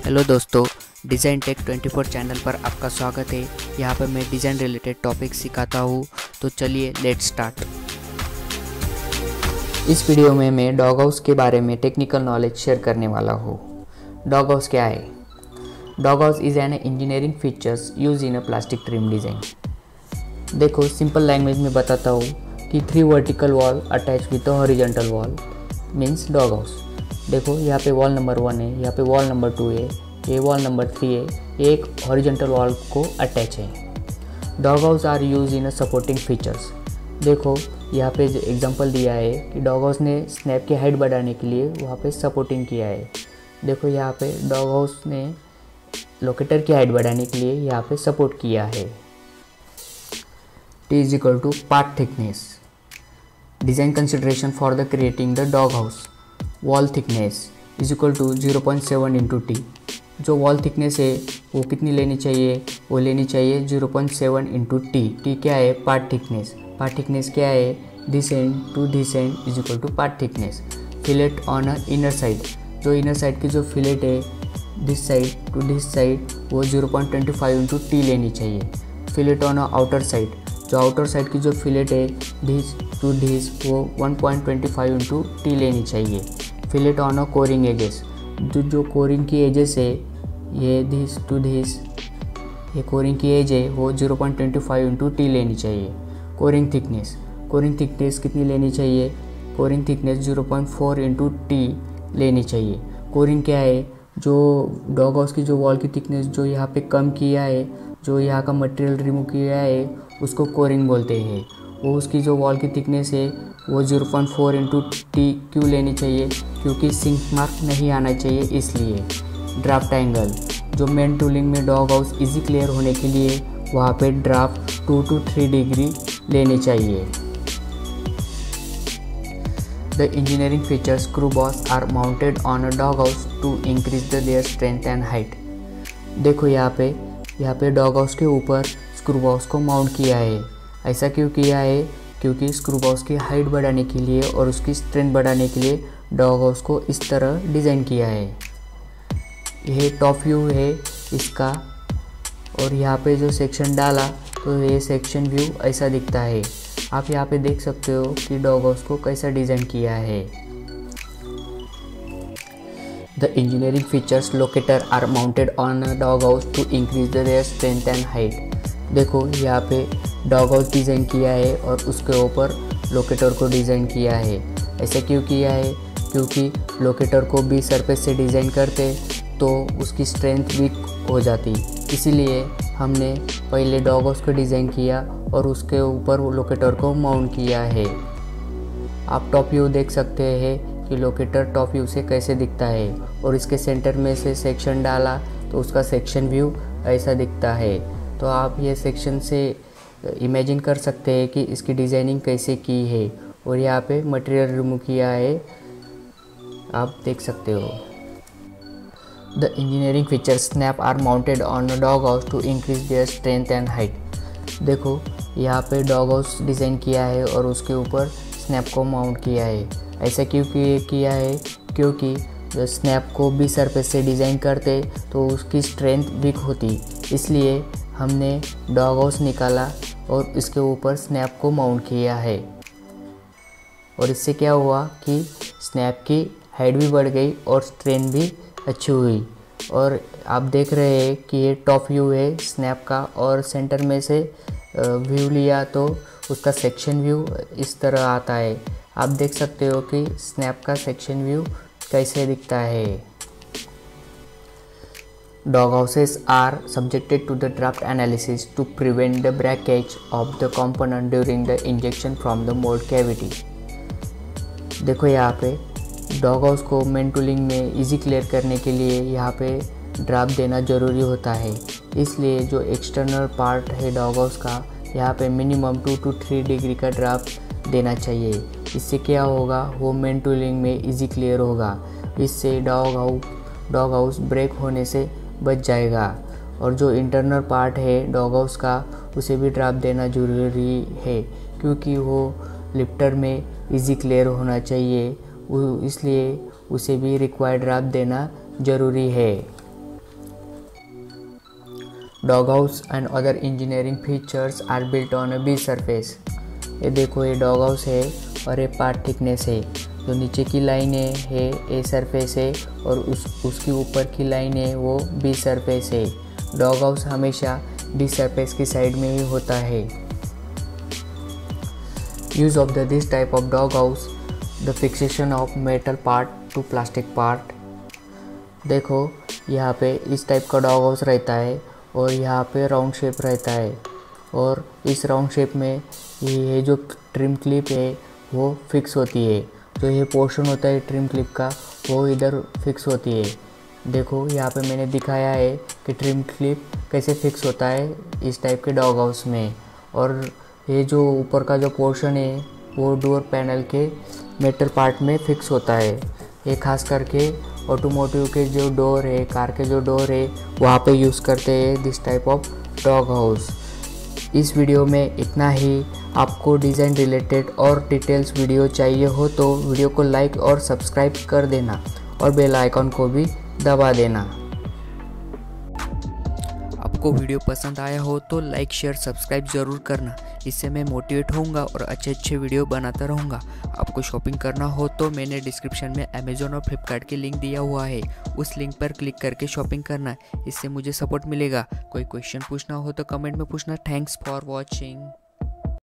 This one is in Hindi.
हेलो दोस्तों, डिज़ाइन टेक 24 चैनल पर आपका स्वागत है। यहाँ पर मैं डिज़ाइन रिलेटेड टॉपिक सिखाता हूँ। तो चलिए लेट्स स्टार्ट। इस वीडियो में मैं डॉग हाउस के बारे में टेक्निकल नॉलेज शेयर करने वाला हूँ। डॉग हाउस क्या है? Dog house is an engineering features use in a plastic trim design. देखो, सिंपल लैंग्वेज में बताता हूँ कि 3 vertical wall attach with horizontal wall means dog house. देखो, यहाँ पे वॉल नंबर 1 है, यहाँ पे वॉल नंबर 2 है, ये वॉल नंबर 3 है, ये एक हॉरिजॉन्टल वॉल को अटैच है। Dog house are use in supporting features. देखो, यहाँ पे जो एग्जांपल दिया है कि डॉग हाउस ने स्नैप की हाइट बढ़ाने के लिए वहाँ पे सपोर्टिंग किया है। देखो, यहाँ पे डॉग हाउस ने लोकेटर की हाइट बढ़ाने के लिए यहाँ पे सपोर्ट किया है। T is equal to part thickness. Design consideration for the creating the dog house. Wall thickness is equal to 0.7 into T. जो वॉल थिकनेस है वो कितनी लेनी चाहिए? वो लेनी चाहिए 0.7 इंटू टी। टी क्या है? Part thickness. पार्ट थिकनेस क्या है? This end to this end is equal to part thickness. Fillet on a inner side, जो इनर साइड की जो फिलेट है this side to this side वो 0.25 इंटू टी लेनी चाहिए। Fillet on a outer side, जो आउटर साइड की जो फिलेट है दिस टू दिस वो 1.25 इंटू टी लेनी चाहिए। Fillet on a coring edges, जो कोरिंग की एजेस है ये दिस टू दिस, ये कोरिंग की एज है वो 0.25 इंटू टी लेनी चाहिए। कोरिंग थिकनेस, कोरिंग थिकनेस कितनी लेनी चाहिए? कोरिंग थिकनेस 0.4 इंटू टी लेनी चाहिए। कोरिंग क्या है? जो डॉग हाउस की जो वॉल की थिकनेस जो यहाँ पे कम किया है, जो यहाँ का मटेरियल रिमूव किया है उसको कोरिंग बोलते हैं। वो उसकी जो वॉल की थिकनेस है वो 0.4 इंटू टी क्यों लेनी चाहिए? क्योंकि सिंक मार्क नहीं आना चाहिए इसलिए। ड्राफ्ट एंगल, जो मेन टूलिंग में डॉग हाउस इजी क्लियर होने के लिए वहाँ पे ड्राफ्ट 2 to 3 डिग्री लेनी चाहिए। The engineering features screw balls are mounted on a dog house to increase their strength and height. देखो, यहाँ पे डॉग हाउस के ऊपर स्क्रू बॉक्स को माउंट किया है। ऐसा क्यों किया है? क्योंकि स्क्रू बॉक्स की हाइट बढ़ाने के लिए और उसकी स्ट्रेंथ बढ़ाने के लिए डॉग हाउस को इस तरह डिज़ाइन किया है। यह टॉप व्यू है इसका, और यहाँ पे जो सेक्शन डाला तो ये सेक्शन व्यू ऐसा दिखता है। आप यहाँ पे देख सकते हो कि डॉग हाउस को कैसा डिज़ाइन किया है। The engineering features locator are mounted on a dog house to increase their strength and height. देखो, यहाँ पे डॉग हाउस डिज़ाइन किया है और उसके ऊपर लोकेटर को डिज़ाइन किया है। ऐसा क्यों किया है? क्योंकि लोकेटर को भी सरफेस से डिज़ाइन करते तो उसकी स्ट्रेंथ वीक हो जाती, इसीलिए हमने पहले डॉग हाउस को डिज़ाइन किया और उसके ऊपर लोकेटर को माउंट किया है। आप टॉप व्यू देख सकते हैं कि लोकेटर टॉप व्यू से कैसे दिखता है, और इसके सेंटर में से सेक्शन डाला तो उसका सेक्शन व्यू ऐसा दिखता है। तो आप ये सेक्शन से इमेजिन कर सकते हैं कि इसकी डिज़ाइनिंग कैसे की है, और यहाँ पे मटेरियल रिमूव किया है, आप देख सकते हो। The engineering feature snap are mounted on a dog house to increase their strength and height. देखो, यहाँ पे डॉग हाउस डिज़ाइन किया है और उसके ऊपर स्नैप को माउंट किया है। ऐसा क्यों किया है? क्योंकि स्नैप को भी सरफेस से डिज़ाइन करते तो उसकी स्ट्रेंथ वीक होती, इसलिए हमने डॉग हाउस निकाला और इसके ऊपर स्नैप को माउंट किया है। और इससे क्या हुआ कि स्नैप की हाइट भी बढ़ गई और स्ट्रेंथ भी अच्छी हुई। और आप देख रहे हैं कि ये टॉप व्यू है स्नैप का, और सेंटर में से व्यू लिया तो उसका सेक्शन व्यू इस तरह आता है। आप देख सकते हो कि स्नैप का सेक्शन व्यू कैसे दिखता है। Dog houses are subjected to the draft analysis to prevent the breakage of the component during the injection from the mold cavity. देखो, यहाँ पे डॉग हाउस को मेन टूलिंग में इजी क्लियर करने के लिए यहाँ पे ड्राफ्ट देना ज़रूरी होता है, इसलिए जो एक्सटर्नल पार्ट है डॉग हाउस का यहाँ पे मिनिमम 2 to 3 डिग्री का ड्राफ्ट देना चाहिए। इससे क्या होगा? वो मेन टूलिंग में इजी क्लियर होगा। इससे डॉग हाउस ब्रेक होने से बच जाएगा। और जो इंटरनल पार्ट है डॉग हाउस का उसे भी ड्राफ्ट देना ज़रूरी है, क्योंकि वो लिफ्टर में इजी क्लियर होना चाहिए, इसलिए उसे भी रिक्वायर्ड ड्राफ्ट देना ज़रूरी है। Dog house and other engineering features are built on a B surface. ये देखो ये डॉग हाउस है और ये पार्ट थिकनेस है। जो नीचे की लाइन है ए सरफेस है और उसकी ऊपर की लाइन है वो बी सरफेस है। डॉग हाउस हमेशा बी सरफेस की साइड में ही होता है। Use of this type of dog house, the fixation of metal part two plastic part. देखो यहाँ पे इस टाइप का डॉग हाउस रहता है और यहाँ पे राउंड शेप रहता है और इस राउंड शेप में ये जो ट्रिम क्लिप है वो फिक्स होती है। जो ये पोर्शन होता है ट्रिम क्लिप का वो इधर फिक्स होती है। देखो यहाँ पे मैंने दिखाया है कि ट्रिम क्लिप कैसे फिक्स होता है इस टाइप के डॉग हाउस में। और ये जो ऊपर का जो पोर्शन है वो डोर पैनल के मेटल पार्ट में फिक्स होता है। ये खास करके ऑटोमोटिव के जो डोर है, कार के जो डोर है वहाँ पे यूज़ करते हैं this type of dog house. इस वीडियो में इतना ही। आपको डिज़ाइन रिलेटेड और डिटेल्स वीडियो चाहिए हो तो वीडियो को लाइक और सब्सक्राइब कर देना और बेल आइकन को भी दबा देना। आपको वीडियो पसंद आया हो तो लाइक शेयर सब्सक्राइब ज़रूर करना। इससे मैं मोटिवेट होऊंगा और अच्छे वीडियो बनाता रहूँगा। आपको शॉपिंग करना हो तो मैंने डिस्क्रिप्शन में अमेज़ॉन और फ्लिपकार्ट की लिंक दिया हुआ है, उस लिंक पर क्लिक करके शॉपिंग करना। इससे मुझे सपोर्ट मिलेगा। कोई क्वेश्चन पूछना हो तो कमेंट में पूछना। Thanks for watching.